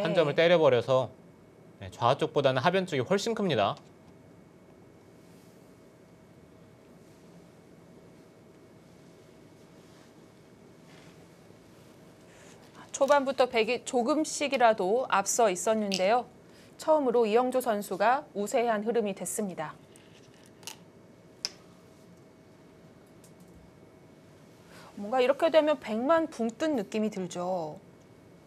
한 점을 때려버려서 좌 쪽보다는 하변 쪽이 훨씬 큽니다. 초반부터 백이 조금씩이라도 앞서 있었는데요. 처음으로 이영조 선수가 우세한 흐름이 됐습니다. 뭔가 이렇게 되면 백만 붕 뜬 느낌이 들죠.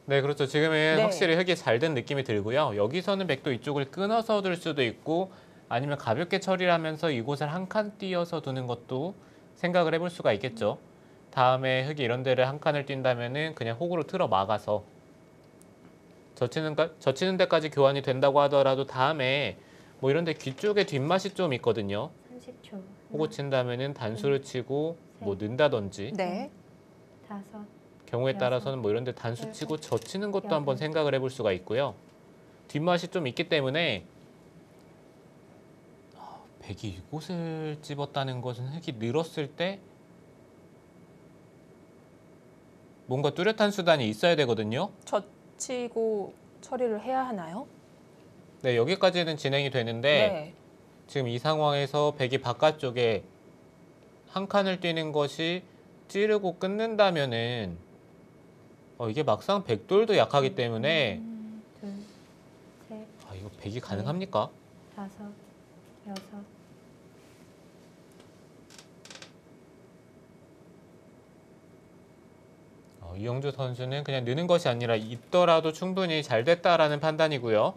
네, 그렇죠. 지금은 네. 확실히 흙이 잘 된 느낌이 들고요. 여기서는 백도 이쪽을 끊어서 둘 수도 있고 아니면 가볍게 처리를 하면서 이곳을 한 칸 띄어서 두는 것도 생각을 해볼 수가 있겠죠. 다음에 흙이 이런 데를 한 칸을 뛴다면은 그냥 혹으로 틀어 막아서 젖히는 데까지 교환이 된다고 하더라도 다음에 뭐 이런 데 귀 쪽에 뒷맛이 좀 있거든요. 30초. 호구 친다면은 단수를 치고 뭐 넣는다든지 네. 5, 경우에 따라서는 뭐 이런 데 단수 치고 젖히는 것도 한번 생각을 해볼 수가 있고요. 뒷맛이 좀 있기 때문에 백이 이곳을 집었다는 것은 흙이 늘었을 때 뭔가 뚜렷한 수단이 있어야 되거든요. 젖히고 처리를 해야 하나요? 네, 여기까지는 진행이 되는데 지금 이 상황에서 백이 바깥쪽에 한 칸을 뛰는 것이 찌르고 끊는다면은 이게 막상 백돌도 약하기 때문에 둘, 셋, 이거 백이 가능합니까? 5, 6. 이영주 선수는 그냥 느는 것이 아니라 있더라도 충분히 잘 됐다라는 판단이고요.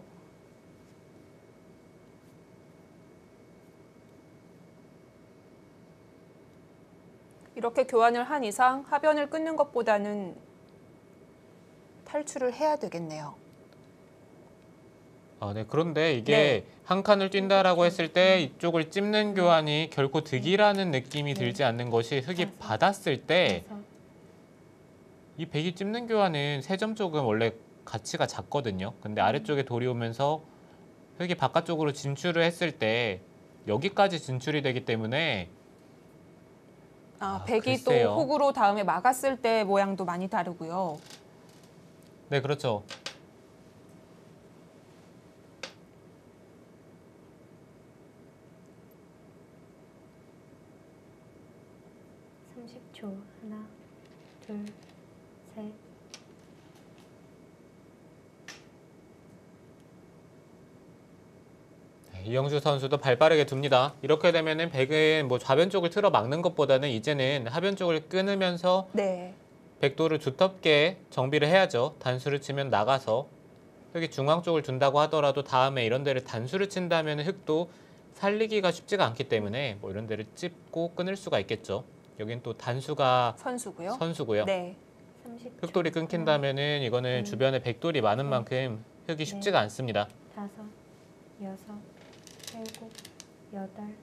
이렇게 교환을 한 이상 하변을 끊는 것보다는 탈출을 해야 되겠네요. 네, 그런데 이게 한 칸을 뛴다라고 했을 때 이쪽을 찝는 교환이 결코 득이라는 느낌이 들지 않는 것이 흙이 받았을 때 이 백이 찝는 교환은 세 점 쪽은 원래 가치가 작거든요. 근데 아래쪽에 돌이 오면서 흙이 바깥쪽으로 진출을 했을 때 여기까지 진출이 되기 때문에 백이 글쎄요. 또 혹으로 다음에 막았을 때 모양도 많이 다르고요. 네, 그렇죠. 하나, 둘, 셋. 이영주 선수도 발 빠르게 둡니다. 이렇게 되면은 백은 뭐 좌변 쪽을 틀어 막는 것보다는 이제는 하변 쪽을 끊으면서 백도를 두텁게 정비를 해야죠. 단수를 치면 나가서 여기 중앙 쪽을 둔다고 하더라도 다음에 이런 데를 단수를 친다면 흙도 살리기가 쉽지가 않기 때문에 뭐 이런 데를 찝고 끊을 수가 있겠죠. 여긴 또 단수가 선수고요. 네. 흙돌이 끊긴다면은 이거는 주변에 백돌이 많은 만큼 흙이 쉽지가 않습니다. 5, 6, 7, 8.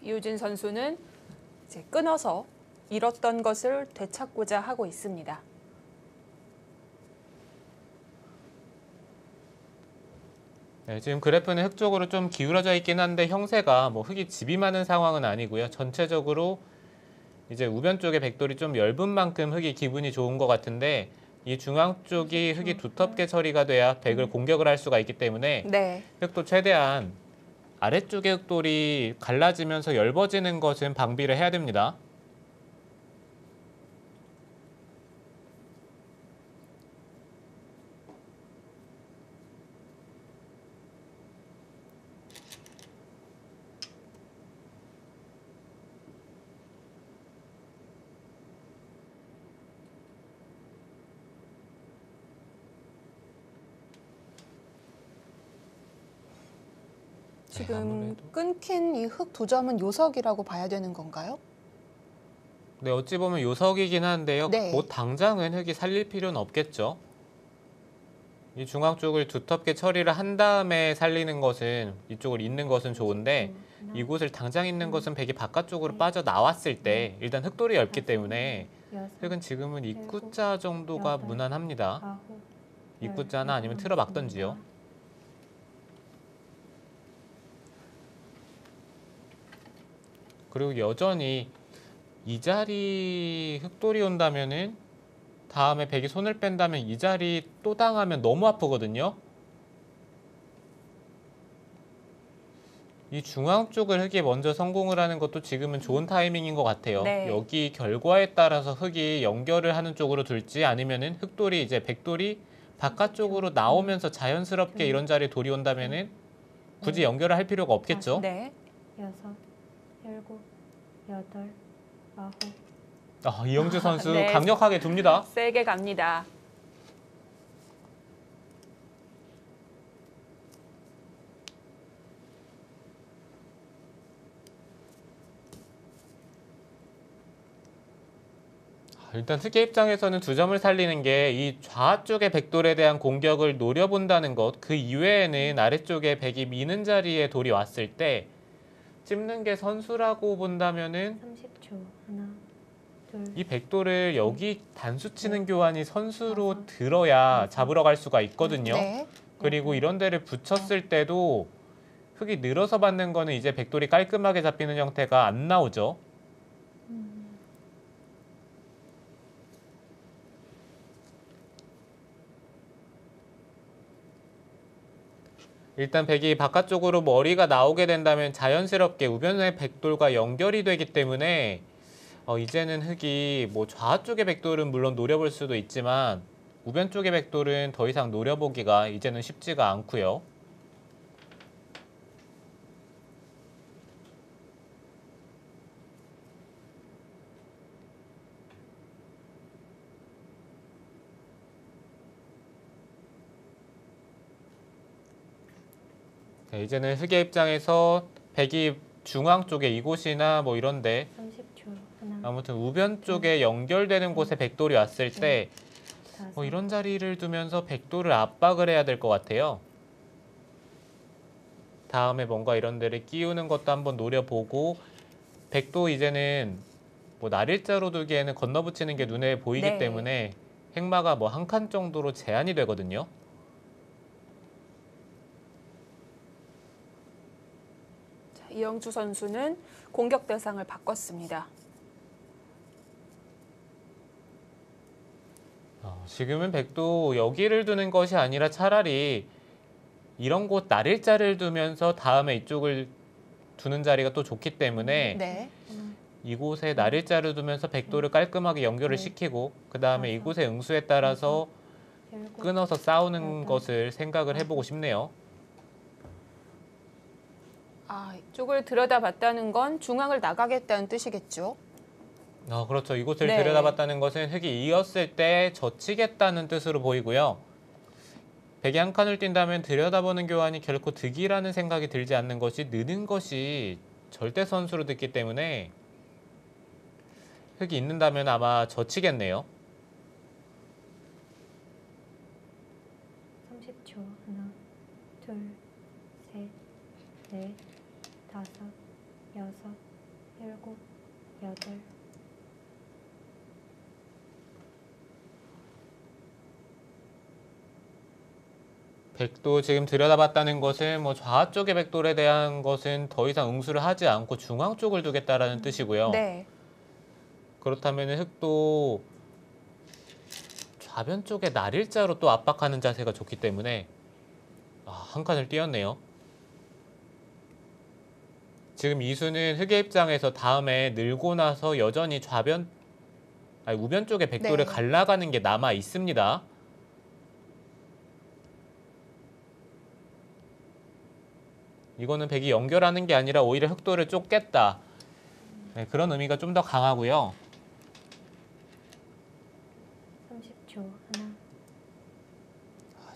이우진 선수는 이제 끊어서 잃었던 것을 되찾고자 하고 있습니다. 네, 지금 그래프는 흙 쪽으로 좀 기울어져 있긴 한데 형세가 뭐 흙이 집이 많은 상황은 아니고요. 전체적으로 이제 우변 쪽에 백돌이 좀 엷은 만큼 흙이 기분이 좋은 것 같은데 이 중앙 쪽이 흙이 두텁게 처리가 돼야 백을 공격을 할 수가 있기 때문에 흙도 최대한 아래쪽의 흙돌이 갈라지면서 엷어지는 것은 방비를 해야 됩니다. 지금 끊긴 이 흙 두 점은 요석이라고 봐야 되는 건가요? 네, 어찌 보면 요석이긴 한데요. 뭐 당장은 흙이 살릴 필요는 없겠죠. 이 중앙 쪽을 두텁게 처리를 한 다음에 살리는 것은 이쪽을 잇는 것은 좋은데 이곳을 당장 잇는 것은 백이 바깥쪽으로 빠져나왔을 때 일단 흙돌이 얇기 때문에 흙은 지금은 입구자 정도가 무난합니다. 입구자나 아니면 틀어 막던지요. 그리고 여전히 이 자리 흑돌이 온다면은 다음에 백이 손을 뺀다면 이 자리 또 당하면 너무 아프거든요. 이 중앙 쪽을 흑이 먼저 성공을 하는 것도 지금은 좋은 타이밍인 것 같아요. 네. 여기 결과에 따라서 흑이 연결을 하는 쪽으로 둘지 아니면은 흑돌이 이제 백돌이 바깥쪽으로 나오면서 자연스럽게 이런 자리에 돌이 온다면은 굳이 연결을 할 필요가 없겠죠. 네. 6, 7, 8, 9. 이영주 선수 네. 강력하게 둡니다. 세게 갑니다. 일단 흑의 입장에서는 두 점을 살리는 게 이 좌쪽의 백돌에 대한 공격을 노려본다는 것, 그 이외에는 아래쪽에 백이 미는 자리에 돌이 왔을 때 찝는 게 선수라고 본다면은 30초. 하나, 둘, 이 백돌을 여기 단수 치는 교환이 선수로 들어야 잡으러 갈 수가 있거든요. 네. 그리고 이런 데를 붙였을 때도 흑이 늘어서 받는 거는 이제 백돌이 깔끔하게 잡히는 형태가 안 나오죠. 일단 백이 바깥쪽으로 머리가 나오게 된다면 자연스럽게 우변의 백돌과 연결이 되기 때문에 이제는 흑이 뭐 좌 쪽의 백돌은 물론 노려볼 수도 있지만 우변 쪽의 백돌은 더 이상 노려보기가 이제는 쉽지가 않고요. 네, 이제는 흑의 입장에서 백이 중앙 쪽에 이곳이나 뭐 이런데 30초. 하나, 아무튼 우변 쪽에 연결되는 곳에 백돌이 왔을 때 다섯, 이런 자리를 두면서 백돌을 압박을 해야 될 것 같아요. 다음에 뭔가 이런 데를 끼우는 것도 한번 노려보고 백도 이제는 뭐 날일자로 두기에는 건너붙이는 게 눈에 보이기 네. 때문에 행마가 뭐 한 칸 정도로 제한이 되거든요. 자, 이영주 선수는 공격 대상을 바꿨습니다. 지금은 백도 여기를 두는 것이 아니라 차라리 이런 곳 날일자를 두면서 다음에 이쪽을 두는 자리가 또 좋기 때문에 네. 이곳에 날일자를 두면서 백도를 깔끔하게 연결을 시키고 그 다음에 이곳의 응수에 따라서 7, 끊어서 싸우는 것을 생각을 해보고 싶네요. 이쪽을 들여다봤다는 건 중앙을 나가겠다는 뜻이겠죠. 그렇죠. 이곳을 네. 들여다봤다는 것은 흑이 이었을 때 젖히겠다는 뜻으로 보이고요. 백이 한 칸을 뛴다면 들여다보는 교환이 결코 득이라는 생각이 들지 않는 것이 느는 것이 절대 선수로 듣기 때문에 흑이 있는다면 아마 젖히겠네요. 30초. 하나, 둘, 셋, 넷, 다섯, 여섯, 일곱, 여덟. 백도 지금 들여다봤다는 것은 뭐 좌 쪽의 백돌에 대한 것은 더 이상 응수를 하지 않고 중앙 쪽을 두겠다라는 뜻이고요. 네. 그렇다면 흑도 좌변 쪽에 날일자로 또 압박하는 자세가 좋기 때문에 한 칸을 띄었네요. 지금 이수는 흑의 입장에서 다음에 늘고 나서 여전히 우변 쪽에 백돌을 네. 갈라가는 게 남아 있습니다. 이거는 백이 연결하는 게 아니라 오히려 흑돌을 쫓겠다. 네, 그런 의미가 좀 더 강하고요. 30초. 하나,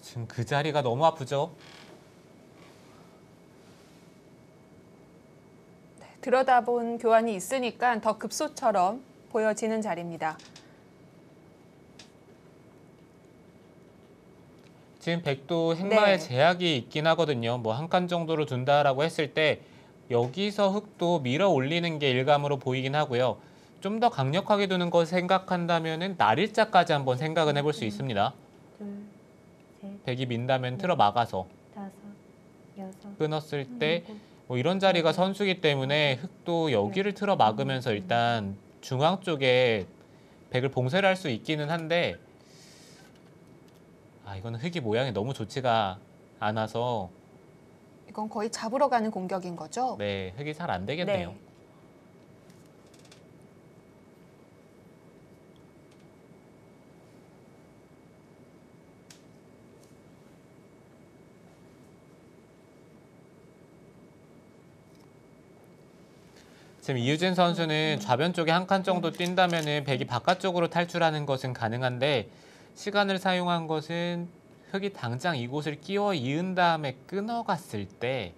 지금 그 자리가 너무 아프죠? 들여다본 교환이 있으니까 더 급소처럼 보여지는 자리입니다. 지금 백도 행마의 네. 제약이 있긴 하거든요. 뭐 한 칸 정도로 둔다라고 했을 때 여기서 흑도 밀어 올리는 게 일감으로 보이긴 하고요. 좀 더 강력하게 두는 걸 생각한다면은 날일자까지 한번 생각은 해볼 수 있습니다. 둘, 셋, 백이 민다면 틀어 막아서 다섯, 여섯, 끊었을 때 일곱, 뭐 이런 자리가 선수기 때문에 흑도 여기를 틀어 막으면서 일단 중앙 쪽에 백을 봉쇄를 할 수 있기는 한데 이거는 흙이 모양이 너무 좋지가 않아서 이건 거의 잡으러 가는 공격인 거죠? 네, 흙이 잘 안 되겠네요. 네. 지금 이유진 선수는 좌변 쪽에 한 칸 정도 뛴다면은 백이 바깥쪽으로 탈출하는 것은 가능한데 시간을 사용한 것은 흙이 당장 이곳을 끼워 이은 다음에 끊어갔을 때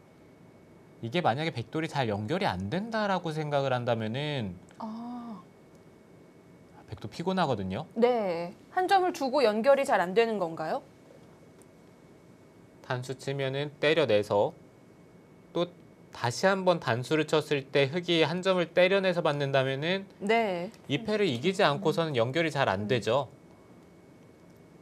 이게 만약에 백돌이 잘 연결이 안 된다라고 생각을 한다면은 백도 피곤하거든요. 네. 한 점을 두고 연결이 잘 안 되는 건가요? 단수 치면은 때려내서 또 다시 한번 단수를 쳤을 때 흙이 한 점을 때려내서 받는다면은 네. 이 패를 이기지 않고서는 연결이 잘 안 되죠.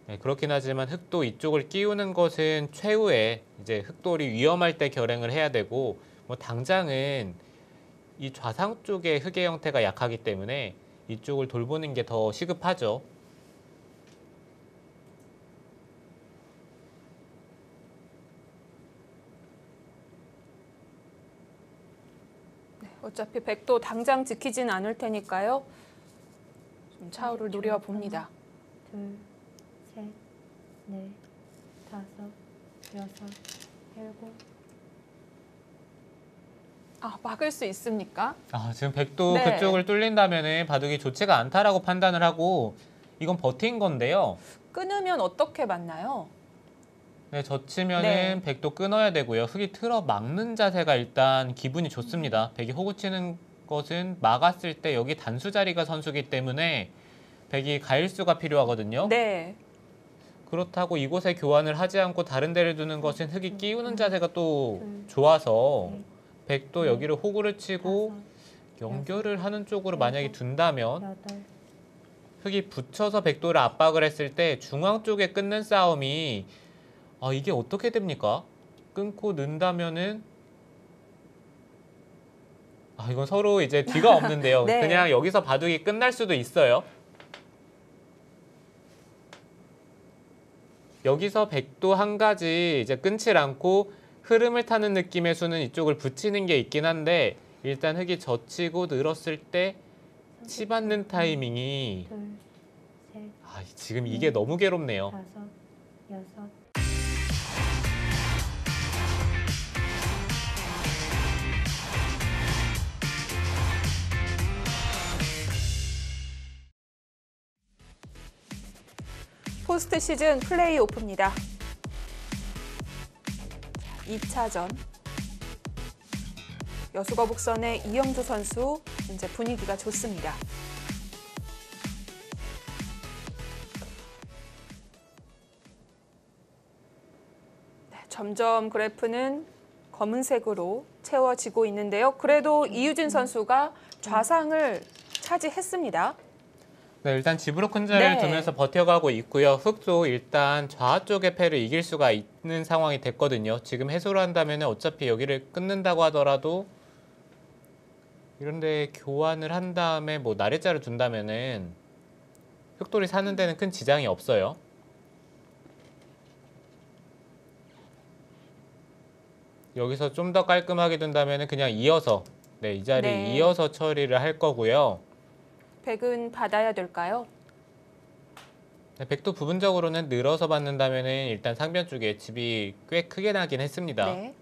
네, 그렇긴 하지만 흑도 이쪽을 끼우는 것은 최후에 이제 흑돌이 위험할 때 결행을 해야 되고 뭐 당장은 이 좌상 쪽의 흑의 형태가 약하기 때문에 이쪽을 돌보는 게 더 시급하죠. 어차피 백도 당장 지키진 않을 테니까요. 좀 차후를 노려봅니다. 둘, 셋, 넷, 다섯, 여섯, 일곱. 막을 수 있습니까? 지금 백도 네. 그쪽을 뚫린다면은 바둑이 좋지가 않다라고 판단을 하고 이건 버틴 건데요. 끊으면 어떻게 맞나요? 네, 젖히면은 네. 백도 끊어야 되고요. 흙이 틀어 막는 자세가 일단 기분이 좋습니다. 백이 호구 치는 것은 막았을 때 여기 단수 자리가 선수기 때문에 백이 가일수가 필요하거든요. 네. 그렇다고 이곳에 교환을 하지 않고 다른 데를 두는 것은 흙이 끼우는 자세가 또 좋아서 백도 여기를 호구를 치고 연결을 하는 쪽으로 만약에 둔다면 여덟. 흙이 붙여서 백도를 압박을 했을 때 중앙 쪽에 끊는 싸움이 이게 어떻게 됩니까? 끊고 는다면은 이건 서로 이제 뒤가 없는데요. 네. 그냥 여기서 바둑이 끝날 수도 있어요. 여기서 백도 한 가지 이제 끊질 않고 흐름을 타는 느낌의 수는 이쪽을 붙이는 게 있긴 한데 일단 흙이 젖히고 늘었을 때 치받는 타이밍이 둘, 셋, 지금 이게 너무 괴롭네요. 다섯, 여섯. 포스트 시즌 플레이오프입니다. 2차전. 여수거북선의 이영주 선수 현재 분위기가 좋습니다. 네, 점점 그래프는 검은색으로 채워지고 있는데요. 그래도 이유진 선수가 좌상을 차지했습니다. 네, 일단 집으로 큰 자리를 네. 두면서 버텨가고 있고요. 흑도 일단 좌 쪽의 패를 이길 수가 있는 상황이 됐거든요. 지금 해소를 한다면 어차피 여기를 끊는다고 하더라도 이런데 교환을 한 다음에 뭐 나래자를 둔다면은 흑돌이 사는 데는 큰 지장이 없어요. 여기서 좀 더 깔끔하게 둔다면은 그냥 이어서 이 자리 네. 이어서 처리를 할 거고요. 백은 받아야 될까요? 네, 백도 부분적으로는 늘어서 받는다면은 일단 상변 쪽에 집이 꽤 크게 나긴 했습니다. 네.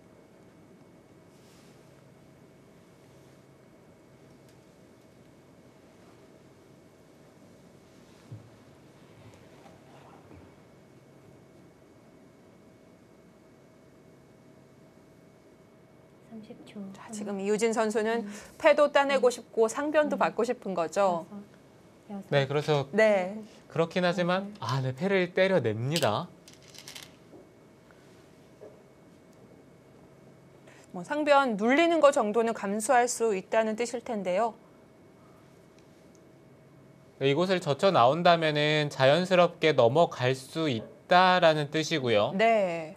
자, 지금 이유진 선수는 패도 따내고 싶고 상변도 받고 싶은 거죠. 네, 그래서 네. 그렇긴 하지만 네, 패를 때려냅니다. 뭐 상변 눌리는 거 정도는 감수할 수 있다는 뜻일 텐데요. 네, 이곳을 젖혀 나온다면은 자연스럽게 넘어갈 수 있다라는 뜻이고요. 네.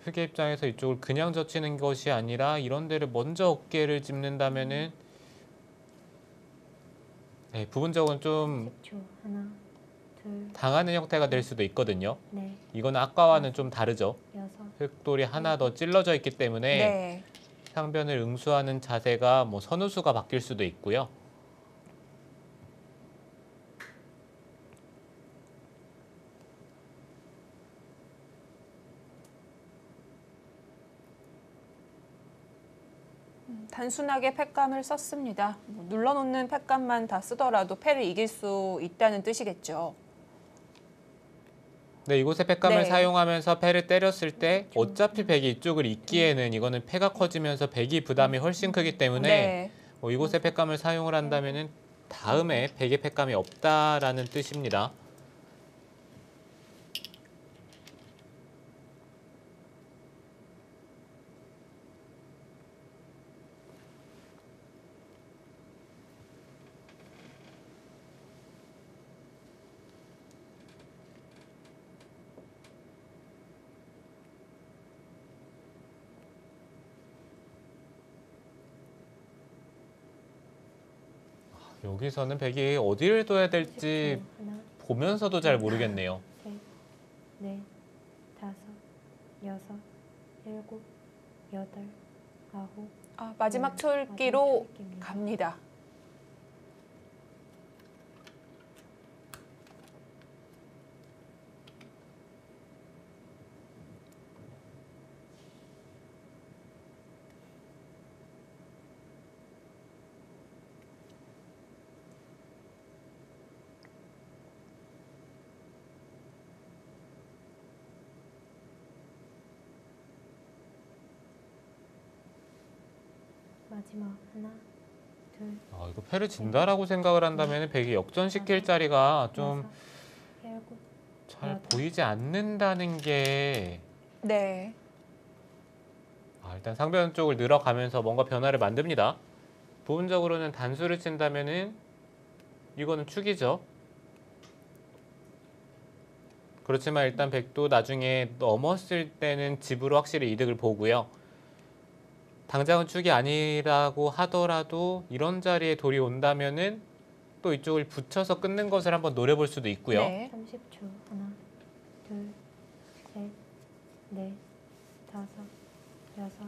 흑의 입장에서 이쪽을 그냥 젖히는 것이 아니라 이런 데를 먼저 어깨를 짚는다면은 네, 부분적으로 좀 10초. 하나, 둘, 당하는 형태가 될 수도 있거든요. 넷, 이거는 아까와는 좀 다르죠. 여섯, 흙돌이 하나 더 찔러져 있기 때문에 네. 상변을 응수하는 자세가 뭐 선우수가 바뀔 수도 있고요. 단순하게 팩감을 썼습니다. 뭐 눌러놓는 팩감만 다 쓰더라도 패를 이길 수 있다는 뜻이겠죠. 네, 이곳에 팩감을 네. 사용하면서 패를 때렸을 때 어차피 백이 이쪽을 잇기에는 이거는 패가 커지면서 백이 부담이 훨씬 크기 때문에 네. 이곳에 팩감을 사용을 한다면은 다음에 백의 팩감이 없다라는 뜻입니다. 여기서는 백이 어디를 둬야 될지 10초. 하나, 보면서도 잘 모르겠네요. 셋, 넷, 다섯, 여섯, 일곱, 여덟, 아홉. 마지막 철기로 갑니다. 마지막 하나, 둘, 이거 패를 진다라고 생각을 한다면 백이 역전시킬 자리가 좀 여섯, 일곱, 잘 보이지 않는다는 게 네. 일단 상변 쪽을 늘어가면서 뭔가 변화를 만듭니다. 부분적으로는 단수를 친다면은 이거는 축이죠. 그렇지만 일단 백도 나중에 넘었을 때는 집으로 확실히 이득을 보고요. 당장은 축이 아니라고 하더라도 이런 자리에 돌이 온다면은 또 이쪽을 붙여서 끊는 것을 한번 노려볼 수도 있고요. 네. 30초. 하나, 둘, 셋, 넷, 다섯, 여섯,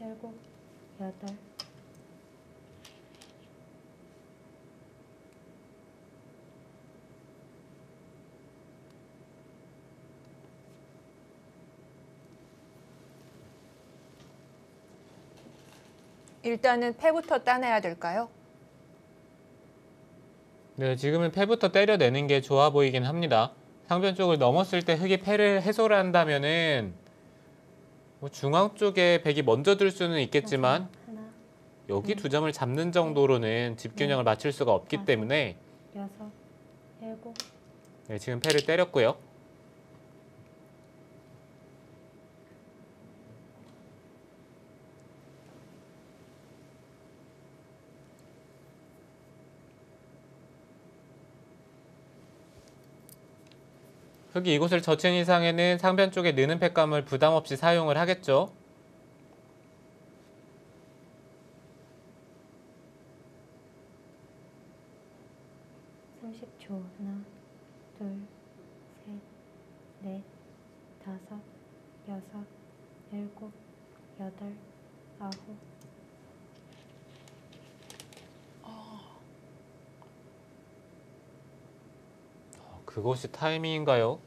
일곱, 여덟. 일단은 패부터 따내야 될까요? 네, 지금은 패부터 때려내는 게 좋아 보이긴 합니다. 상변 쪽을 넘었을 때 흙이 패를 해소를 한다면은 뭐 중앙 쪽에 백이 먼저 들 수는 있겠지만 마지막 하나, 여기 두 점을 잡는 정도로는 집 균형을 맞출 수가 없기 때문에 여섯, 일곱. 네, 지금 패를 때렸고요. 흙이 이곳을 젖힌 이상에는 상변 쪽에 느는 팩감을 부담 없이 사용을 하겠죠. 하나, 둘, 셋, 넷, 다섯, 여섯, 일곱, 여덟, 아홉. 그것이 타이밍인가요?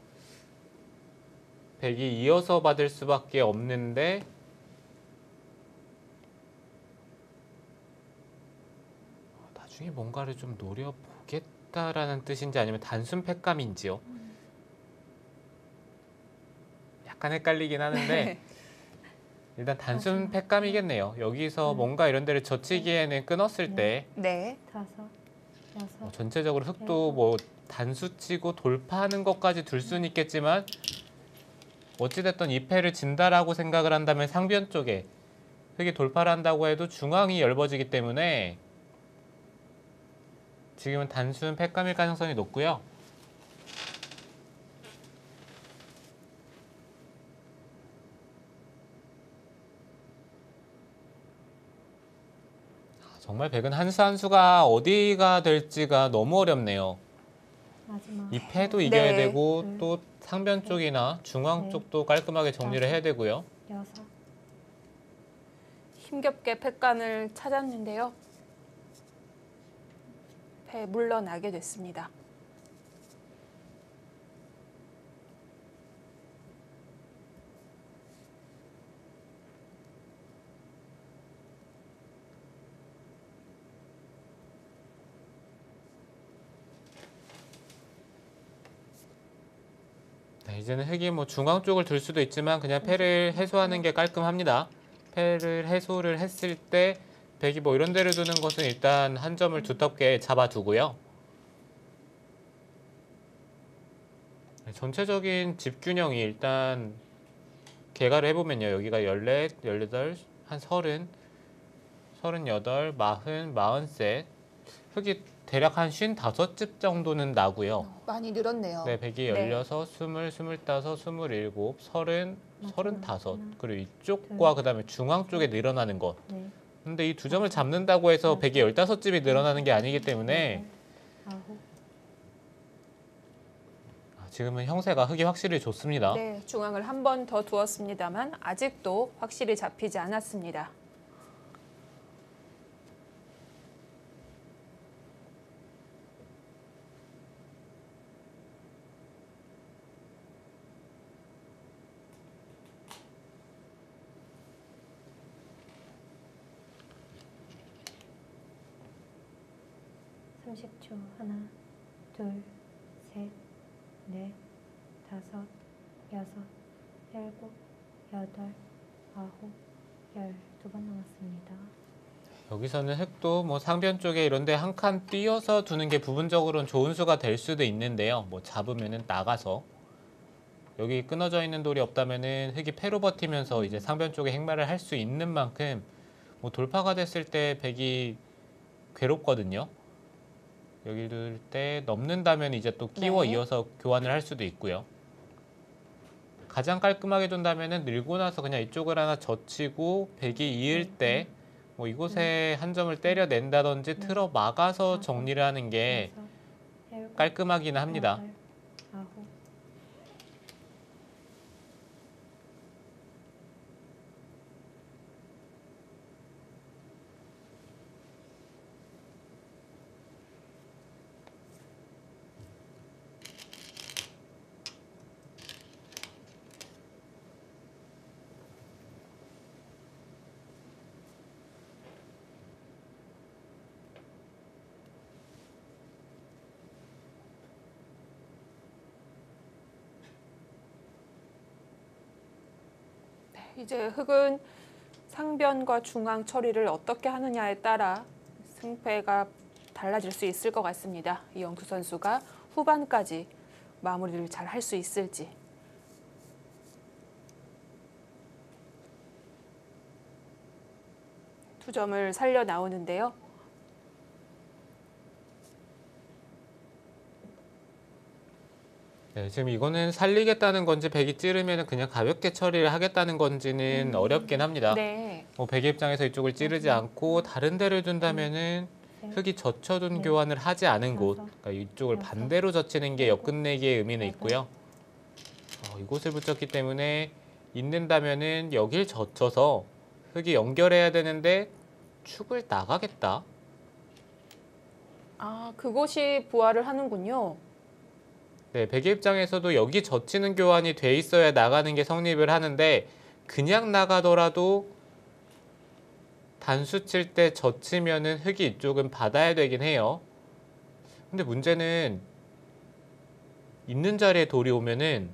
백이 이어서 받을 수밖에 없는데 나중에 뭔가를 좀 노려보겠다라는 뜻인지 아니면 단순 팩감인지요? 약간 헷갈리긴 하는데 일단 단순 팩감이겠네요. 여기서 뭔가 이런 데를 젖히기에는 끊었을 때 네. 다섯, 여섯. 전체적으로 흙도 뭐 단수치고 돌파하는 것까지 둘 수는 있겠지만 어찌됐든 이 패를 진다라고 생각을 한다면 상변 쪽에 흙이 돌파를 한다고 해도 중앙이 얇아지기 때문에 지금은 단순 팩감일 가능성이 높고요. 정말 백은 한 수 한 수가 어디가 될지가 너무 어렵네요. 마지막 이 패도 이겨야 네. 되고 또 상변 쪽이나 중앙 네. 쪽도 깔끔하게 정리를 해야 되고요. 6, 힘겹게 패간을 찾았는데요. 패 물러나게 됐습니다. 네, 이제는 흑이 뭐 중앙 쪽을 들 수도 있지만 그냥 패를 해소하는 게 깔끔합니다. 패를 해소를 했을 때 백이 뭐 이런 데를 두는 것은 일단 한 점을 두텁게 잡아두고요. 네, 전체적인 집균형이 일단 개가를 해보면요. 여기가 14, 18, 한 30, 38, 40, 43 흑이 대략 한 55집 정도는 나고요. 많이 늘었네요. 네, 백이 16, 20, 25, 27, 30, 35 그리고 이쪽과 그다음에 중앙 쪽에 늘어나는 것. 네, 근데 이 두 점을 잡는다고 해서 백이 15집이 늘어나는 게 아니기 때문에 9, 지금은 형세가 흑이 확실히 좋습니다. 네, 중앙을 한 번 더 두었습니다만 아직도 확실히 잡히지 않았습니다. 삼십 초 하나, 둘, 셋, 넷, 다섯, 여섯, 일곱, 여덟, 아홉, 열. 2번 남았습니다. 여기서는 흑도 뭐 상변 쪽에 이런데 한 칸 띄어서 두는 게 부분적으로는 좋은 수가 될 수도 있는데요. 뭐 잡으면은 나가서 여기 끊어져 있는 돌이 없다면은 흑이 패로 버티면서 이제 상변 쪽에 행마를 할 수 있는 만큼 뭐 돌파가 됐을 때 백이 괴롭거든요. 여기 둘 때 넘는다면 이제 또 끼워 네. 이어서 교환을 할 수도 있고요. 가장 깔끔하게 둔다면은 늘고 나서 그냥 이쪽을 하나 젖히고 백이 이을 때 뭐 이곳에 한 점을 때려낸다든지 틀어 막아서 정리를 하는 게 여섯, 일곱, 깔끔하긴 합니다. 여덟, 아홉, 이제 흑은 상변과 중앙 처리를 어떻게 하느냐에 따라 승패가 달라질 수 있을 것 같습니다. 이영규 선수가 후반까지 마무리를 잘 할 수 있을지. 두 점을 살려 나오는데요. 네, 지금 이거는 살리겠다는 건지 백이 찌르면 그냥 가볍게 처리를 하겠다는 건지는 어렵긴 합니다. 네. 뭐 백의 입장에서 이쪽을 찌르지 않고 다른 데를 둔다면은 흑이 젖혀둔 교환을 하지 않은 곳, 그러니까 이쪽을 반대로 젖히는 게 역끝내기의 의미는 있고요. 이곳을 붙였기 때문에 있는다면은 여길 젖혀서 흑이 연결해야 되는데 축을 나가겠다. 아, 그곳이 부활을 하는군요. 네, 백의 입장에서도 여기 젖히는 교환이 돼 있어야 나가는 게 성립을 하는데 그냥 나가더라도 단수 칠 때 젖히면은 흑이 이쪽은 받아야 되긴 해요. 근데 문제는 있는 자리에 돌이 오면은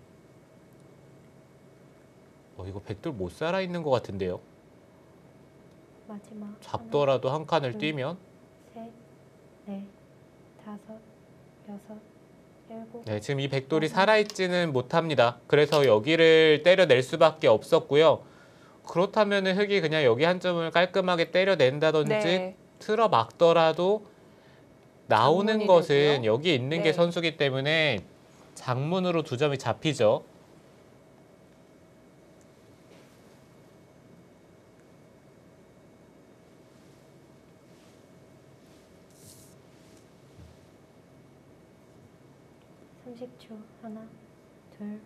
이거 백돌 못 살아 있는 것 같은데요. 마지막 잡더라도 한 칸을 뛰면. 셋, 넷, 다섯, 여섯, 일곱. 네, 지금 이 백돌이 살아있지는 못합니다. 그래서 여기를 때려낼 수밖에 없었고요. 그렇다면 흑이 그냥 여기 한 점을 깔끔하게 때려낸다든지 네. 틀어 막더라도 나오는 장문이 것은 되고요. 여기 있는 네. 게 선수기 때문에 장문으로 두 점이 잡히죠. 30초. 하나, 둘,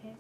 셋,